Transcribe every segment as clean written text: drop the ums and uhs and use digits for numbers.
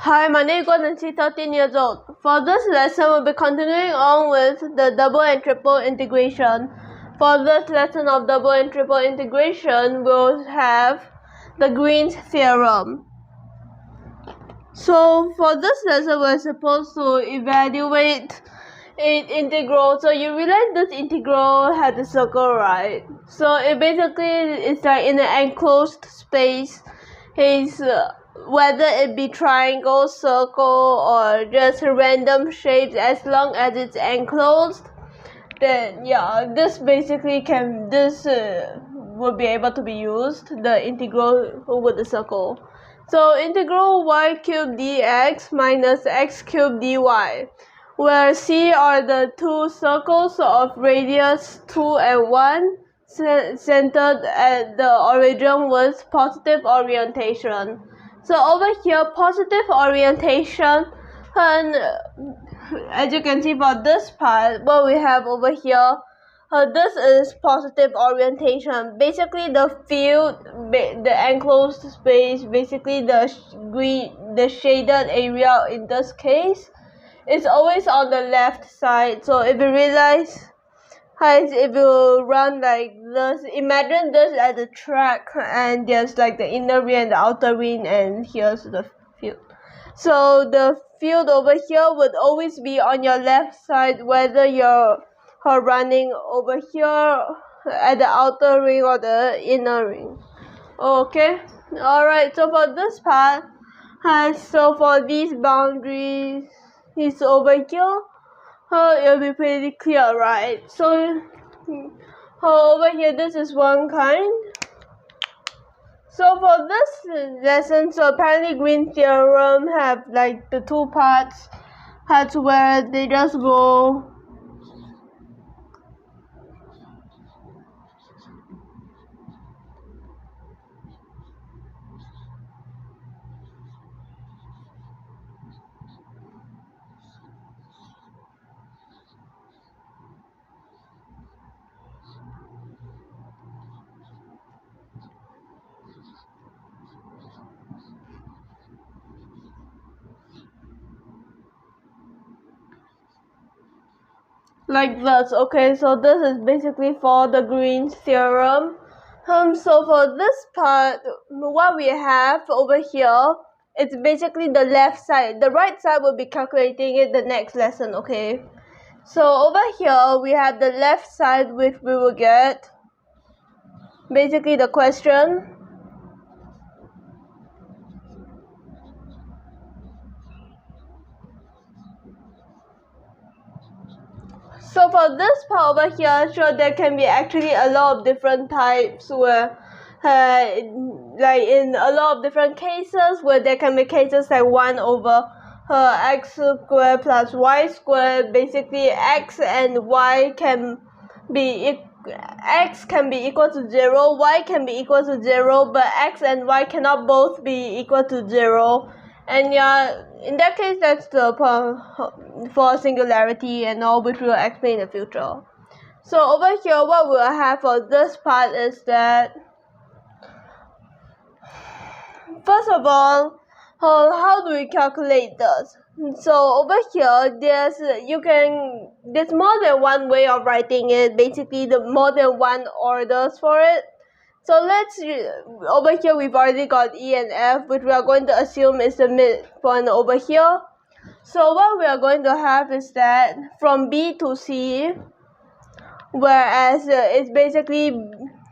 Hi, my name is Guang and I'm 13 years old. For this lesson, we'll be continuing on with the double and triple integration. For this lesson of double and triple integration, we'll have the Green's theorem. So for this lesson, we're supposed to evaluate an integral. So you realize this integral has a circle, right? So it basically is like in an enclosed space. Whether it be triangle, circle, or just random shapes, as long as it's enclosed, then yeah, this basically will be able to be used, the integral with the circle. So integral y cubed dx minus x cubed dy, where C are the two circles of radius 2 and 1, centered at the origin with positive orientation. So over here, positive orientation, and as you can see for this part, what we have over here, this is positive orientation. Basically, the field, the enclosed space, basically the shaded area in this case, is always on the left side. So if you realize, if you run like this, imagine this as a track, and there's like the inner ring and the outer ring, and here's the field. So the field over here would always be on your left side, whether you're running over here at the outer ring or the inner ring. Okay, alright, so for this part, so for these boundaries, it's over here. It'll be pretty clear, right? So over here, this is one kind. So for this lesson, so apparently Green theorem have like the two parts. That's where they just go like this. Okay, so this is basically for the Green theorem. So for this part, what we have over here, it's basically the left side. The right side will be calculating it the next lesson, okay? So over here, we have the left side, which we will get basically the question. So for this part over here, sure, there can be actually a lot of different types where, like in a lot of different cases, where there can be cases like 1 over x squared plus y squared. Basically, x and y can be x can be equal to 0, y can be equal to 0, but x and y cannot both be equal to 0. And yeah, in that case, that's the for singularity and all, which we'll explain in the future. So over here, what we'll have for this part is that, first of all, how do we calculate this? So over here, there's more than one way of writing it. Basically, more than one orders for it. So over here we've already got E and F, which we are going to assume is the midpoint over here. So what we are going to have is that from B to C, whereas it's basically,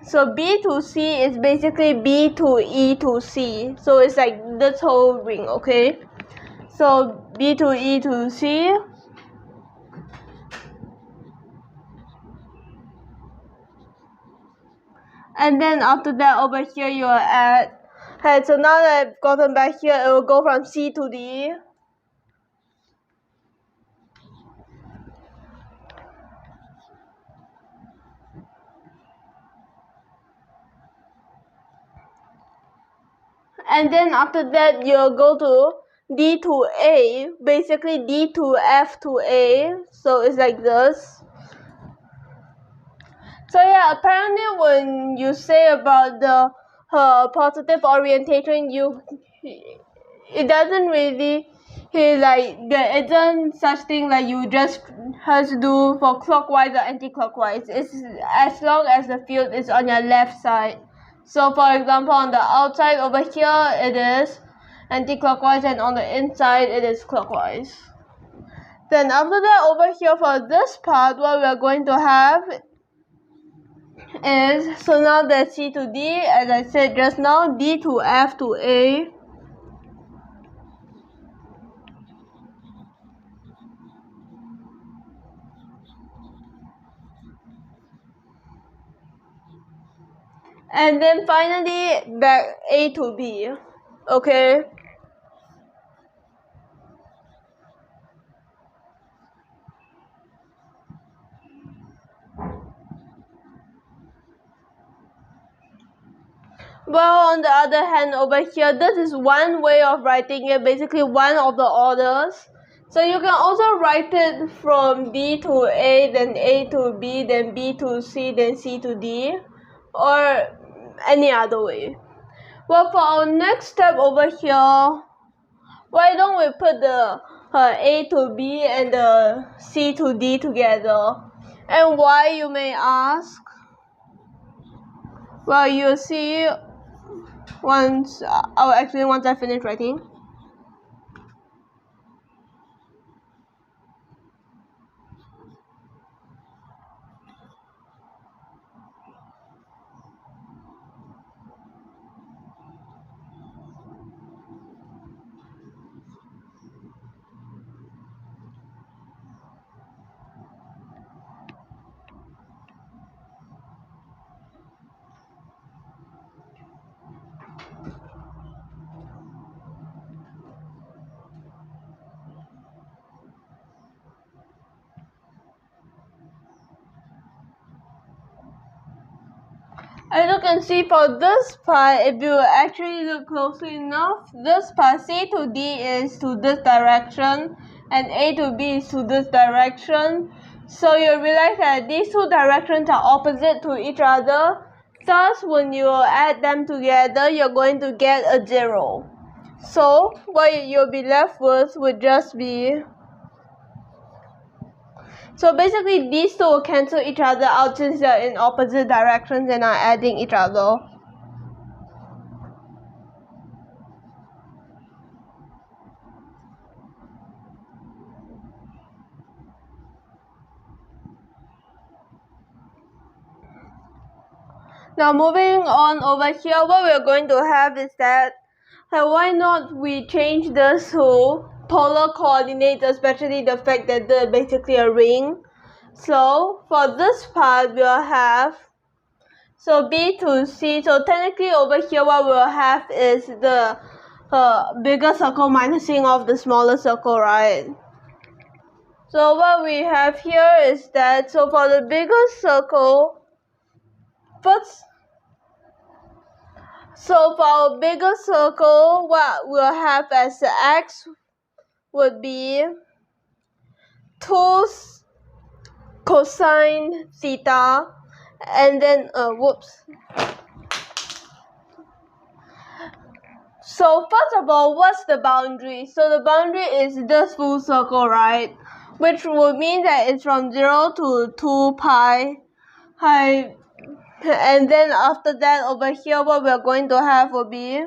so B to C is basically B to E to C. So it's like this whole ring, okay? So B to E to C. And then after that, over here you are at, so now that I've gotten back here, it will go from C to D. And then after that, you'll go to D to A, basically D to F to A. So it's like this. So yeah, apparently when you say about the positive orientation, it doesn't really like there isn't such thing like you just have to do for clockwise or anti-clockwise. It's as long as the field is on your left side. So for example, on the outside over here it is anti-clockwise, and on the inside it is clockwise. Then after that, over here for this part, what we are going to have is, so now there's C to D, as I said just now, D to F to A. And then finally back A to B. Okay. Well, on the other hand, over here, this is one way of writing it, basically one of the orders. So you can also write it from D to A, then A to B, then B to C, then C to D, or any other way. Well, for our next step over here, why don't we put the A to B and the C to D together? And why, you may ask? Well, you'll see once I finish writing. As you can see for this part, if you actually look closely enough, this part C to D is to this direction and A to B is to this direction. So you realize that these two directions are opposite to each other. Thus, when you add them together, you're going to get a 0. So what you'll be left with would just be, so basically these two will cancel each other out since they're in opposite directions and are adding each other. Now moving on over here, what we're going to have is that, why not we change this to polar coordinates, especially the fact that they're basically a ring. So for this part we'll have, so B to C, so technically over here what we'll have is the bigger circle minusing off the smaller circle, right? So what we have here is that, so for the bigger circle, first, so for our bigger circle, what we'll have as x would be 2 cosine theta, and then So first of all, what's the boundary? So the boundary is this full circle, right? Which would mean that it's from 0 to 2 pi. And then after that, over here, what we're going to have will be,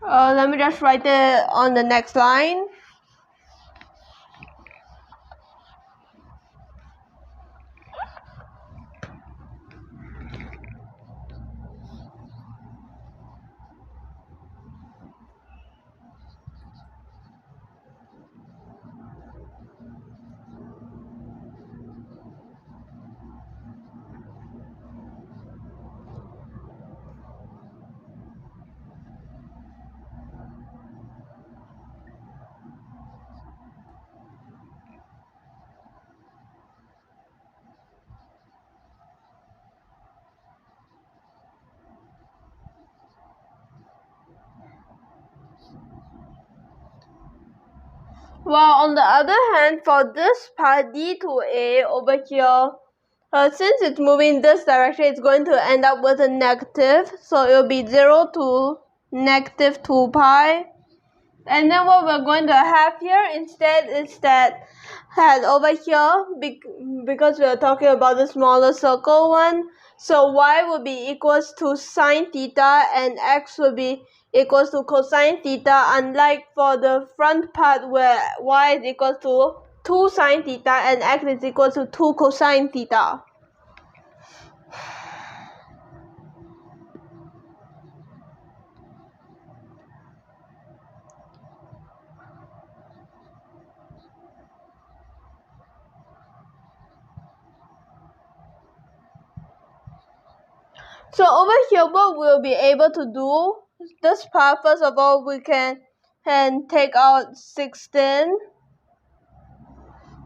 let me just write it on the next line. While on the other hand, for this part d to a over here, since it's moving this direction, it's going to end up with a negative. So it will be 0 to negative 2 pi. And then what we're going to have here instead is that over here, because we're talking about the smaller circle one, so y will be equals to sine theta and x will be equals to cosine theta, unlike for the front part where y is equals to 2 sine theta and x is equal to 2 cosine theta. So over here, what we'll be able to do, this part, first of all, we can take out 16,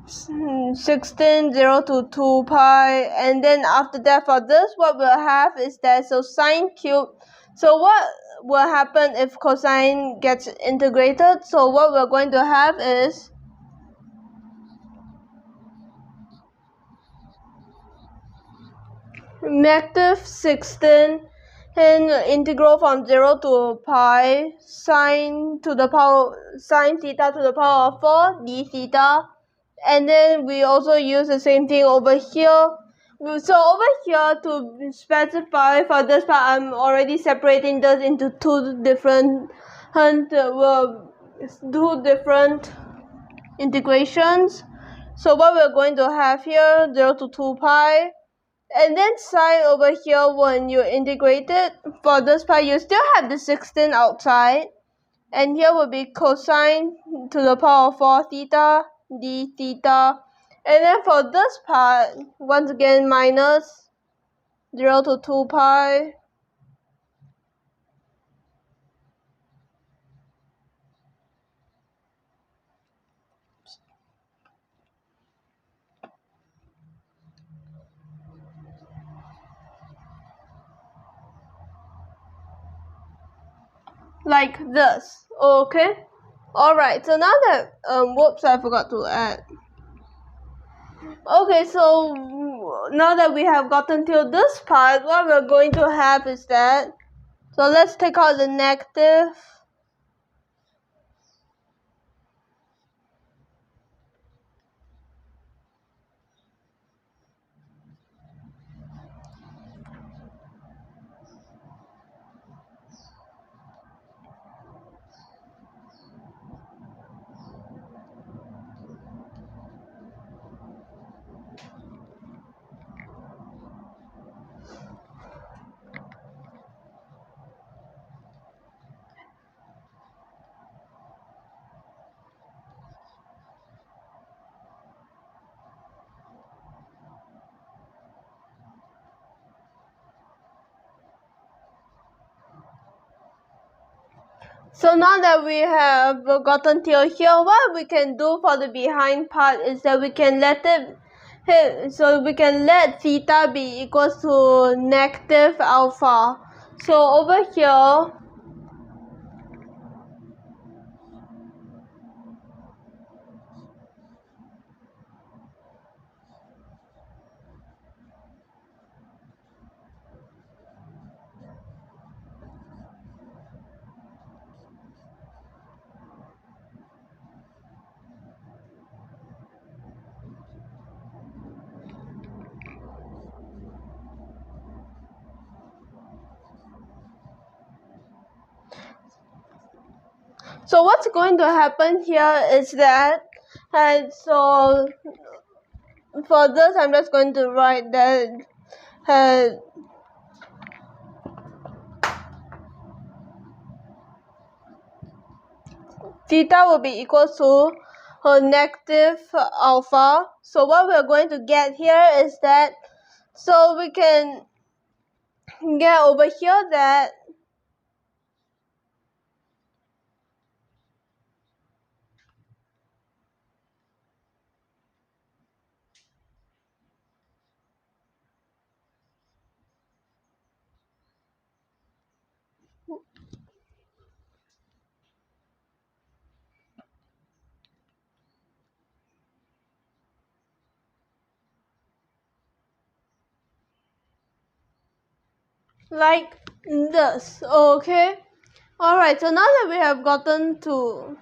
0 to 2 pi, and then after that for this, what we'll have is that, so sine cube, so what will happen if cosine gets integrated? So what we're going to have is negative 16 and integral from 0 to pi sine theta to the power of 4 d theta, and then we also use the same thing over here. So over here, to specify for this part, I'm already separating this into two different integrations. So what we're going to have here, 0 to 2 pi. And then sine over here, when you integrate it, for this part, you still have the 16 outside. And here will be cosine to the power of 4 theta d theta. And then for this part, once again, minus 0 to 2 pi. Like this, okay? Alright, so now that, whoops, I forgot to add. Okay, so now that we have gotten to this part, what we're going to have is that, so let's take out the negative. So now that we have gotten till here, what we can do for the behind part is that we can let it hit, so we can let theta be equals to negative alpha. So over here, so what's going to happen here is that, and so for this I'm just going to write that theta will be equal to negative alpha. So what we're going to get here is that, so we can get over here that like this. Okay, alright, so now that we have gotten to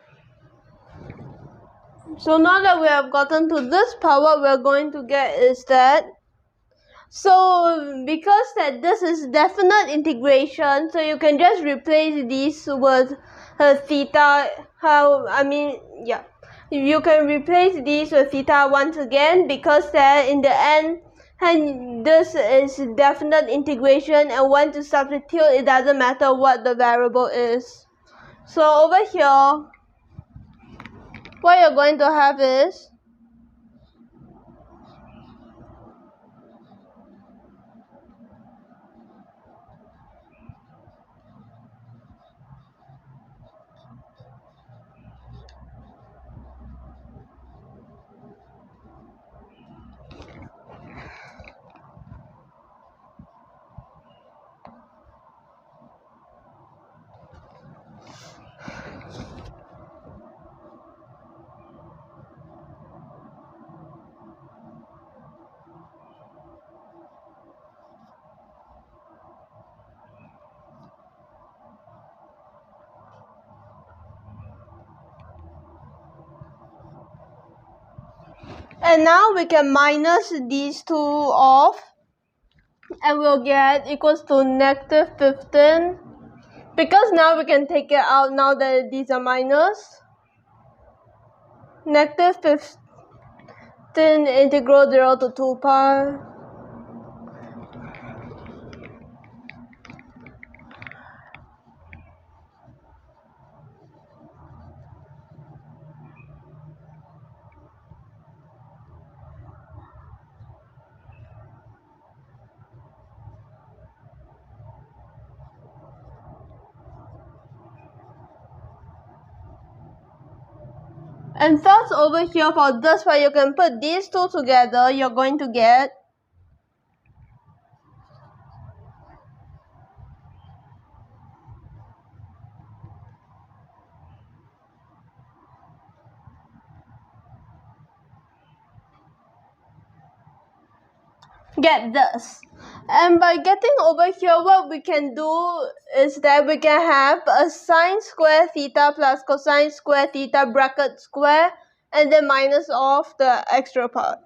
this part, what we're going to get is that, so because that this is definite integration, so you can just replace these with theta. You can replace these with theta once again, because that in the end, and this is definite integration, and when to substitute, it doesn't matter what the variable is. So over here, what you're going to have is and now we can minus these two off, and we'll get equals to negative 15, because now we can take it out now that these are minus. Negative 15 integral 0 to 2 pi. And thus over here for this one, you can put these two together, you're going to get this. And by getting over here, what we can do is that we can have a sine square theta plus cosine square theta bracket square, and then minus off the extra part.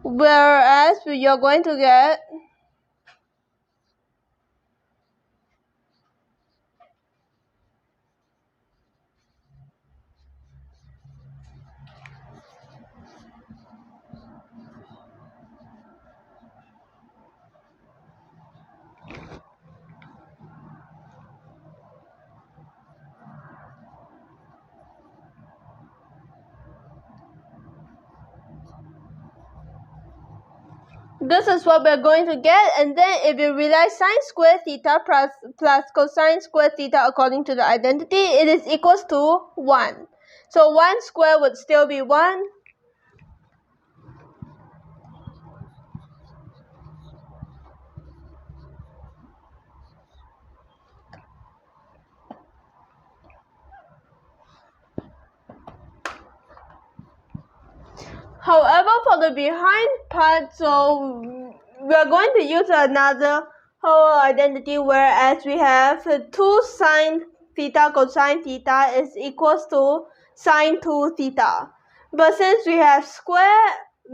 Whereas you're going to get this is what we're going to get. And then if you realize sine square theta plus cosine square theta according to the identity, it is equals to 1. So 1 square would still be 1. However, for the behind part, so we're going to use another whole identity, whereas we have 2 sine theta cosine theta is equals to sine 2 theta. But since we have square,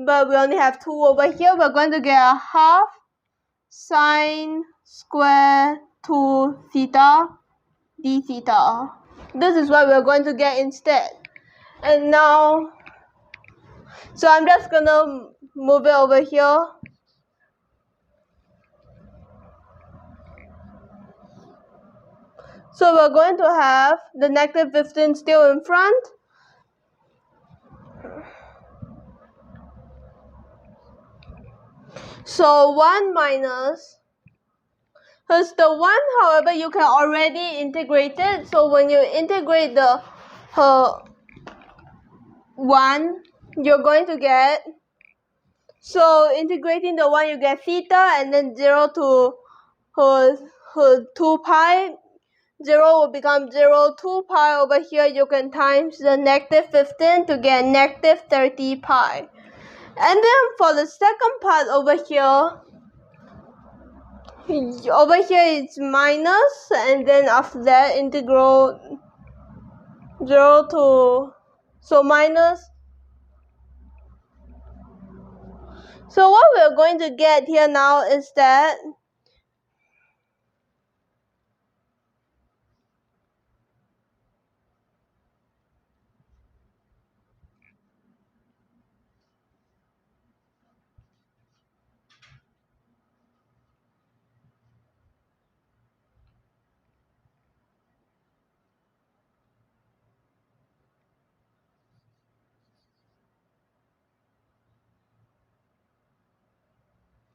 but we only have 2 over here, we're going to get a half sine square 2 theta d theta. This is what we're going to get instead. And now, so I'm just gonna move it over here. So we're going to have the negative 15 still in front. So 1 minus, because the 1, however, you can already integrate it. So when you integrate the 1, you're going to get, so integrating the 1, you get theta, and then 0 to 2 pi. 0 will become 0, 2 pi over here, you can times the negative 15 to get negative 30 pi. And then for the second part over here, over here it's minus, and then after that integral 0 to, so minus. So what we're going to get here now is that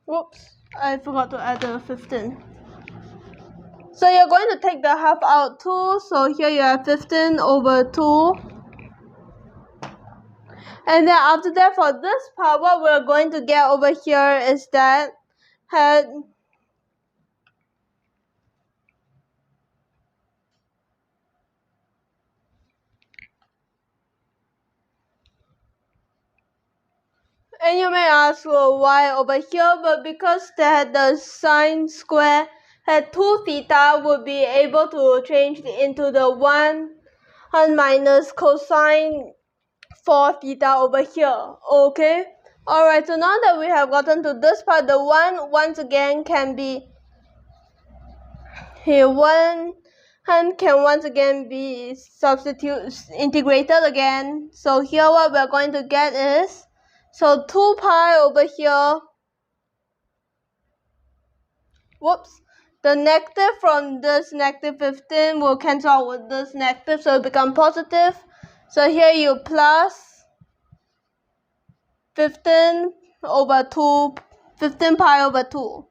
whoops, I forgot to add the 15. So you're going to take the half out too. So here you have 15 over 2. And then after that, for this part, what we're going to get over here is that and you may ask, well, why over here? But because that the sine square had 2 theta, would be able to change into the 1 minus cosine 4 theta over here. Okay? Alright, so now that we have gotten to this part, the 1 once again can be here. 1 can once again be integrated again. So here what we're going to get is, so 2 pi over here, whoops, the negative from this negative 15 will cancel out with this negative, so it becomes positive. So here you plus 15 over 2, 15 pi over 2.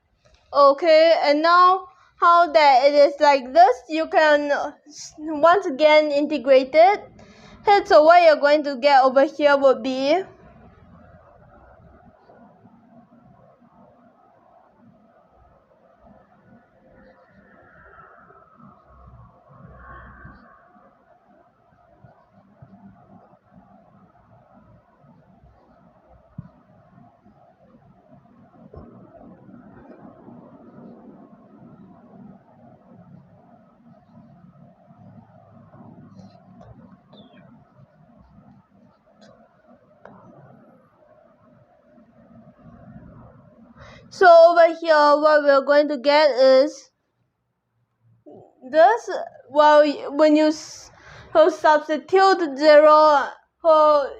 Okay, and now how that it is like this, you can once again integrate it. So what you're going to get over here would be so over here what we're going to get is this. Well, when you substitute 0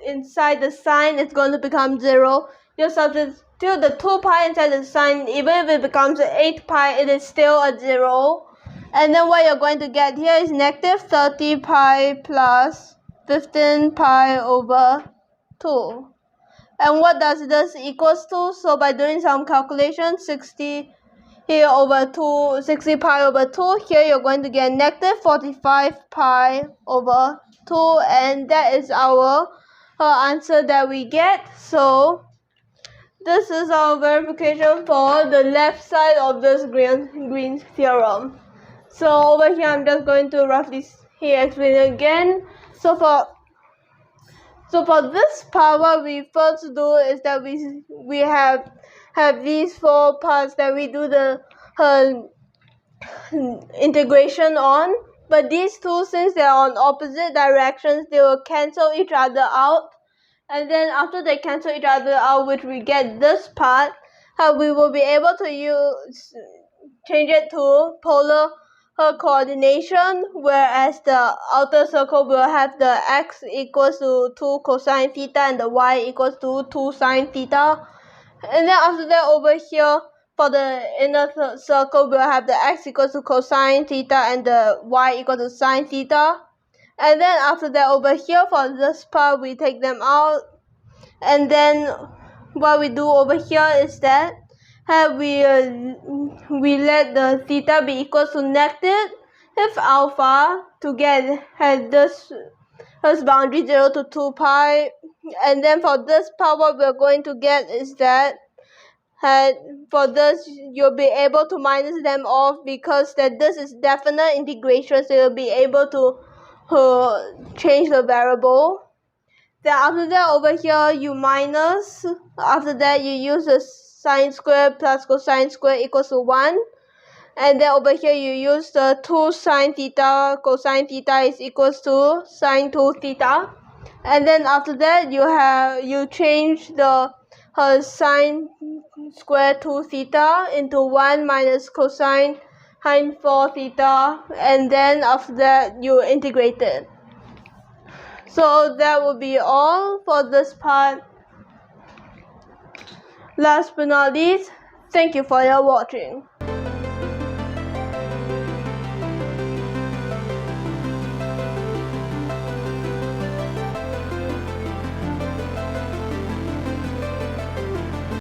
inside the sign, it's going to become 0. You substitute the 2 pi inside the sign, even if it becomes 8 pi, it is still a 0. And then what you're going to get here is negative 30 pi plus 15 pi over 2. And what does this equals to? So by doing some calculation, 60 here over 2, 60 pi over 2, here you're going to get negative 45 pi over 2, and that is our answer that we get. So this is our verification for the left side of this Green's theorem. So over here I'm just going to roughly explain it again. So for this part, what we first do is that we have these 4 parts that we do the integration on. But these two, since they are on opposite directions, they will cancel each other out. And then after they cancel each other out, which we get this part, we will be able to change it to polar coordination, whereas the outer circle will have the x equals to 2 cosine theta and the y equals to 2 sine theta. And then after that, over here for the inner circle, we'll have the x equals to cosine theta and the y equals to sine theta. And then after that, over here for this part, we take them out. And then what we do over here is that we let the theta be equal to negative alpha to get this boundary 0 to 2 pi. And then for this part, what we're going to get is that for this you'll be able to minus them off, because that this is definite integration, so you'll be able to change the variable. Then after that, over here you minus, after that you use the sine square plus cosine square equals to 1. and then over here you use the 2 sine theta, cosine theta is equals to sine 2 theta, and then after that you change the sine square 2 theta into 1 minus cosine 4 theta, and then after that you integrate it. So that will be all for this part. Last but not least, thank you for your watching.